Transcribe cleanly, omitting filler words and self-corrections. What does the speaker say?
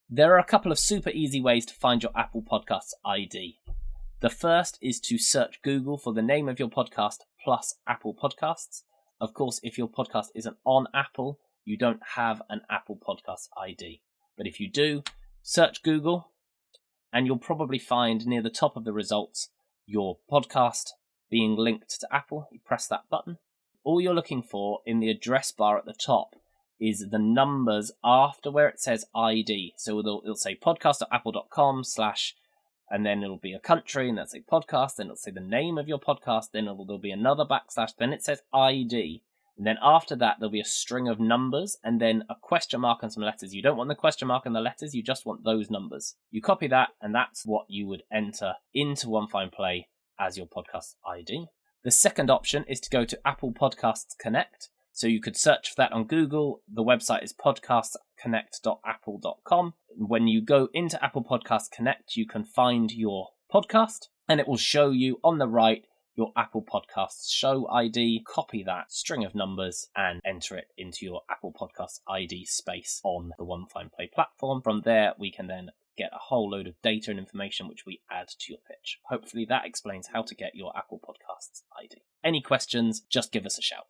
There are a couple of super easy ways to find your Apple Podcasts ID. The first is to search Google for the name of your podcast plus Apple Podcasts. Of course, if your podcast isn't on Apple, you don't have an Apple Podcasts ID. But if you do, search Google and you'll probably find near the top of the results your podcast being linked to Apple. You press that button. All you're looking for in the address bar at the top is the numbers after where it says ID. So it'll say podcast.apple.com/ and then it'll be a country, and that'll say podcast, then it'll say the name of your podcast, then there'll be another /, then it says ID. And then after that, there'll be a string of numbers, and then a question mark and some letters. You don't want the question mark and the letters, you just want those numbers. You copy that, and that's what you would enter into One Fine Play as your podcast ID. The second option is to go to Apple Podcasts Connect. So you could search for that on Google. The website is podcastconnect.apple.com. When you go into Apple Podcasts Connect, you can find your podcast, and it will show you on the right your Apple Podcasts show ID. Copy that string of numbers and enter it into your Apple Podcasts ID space on the One Fine Play platform. From there, we can then get a whole load of data and information which we add to your pitch. Hopefully that explains how to get your Apple Podcasts ID. Any questions, just give us a shout.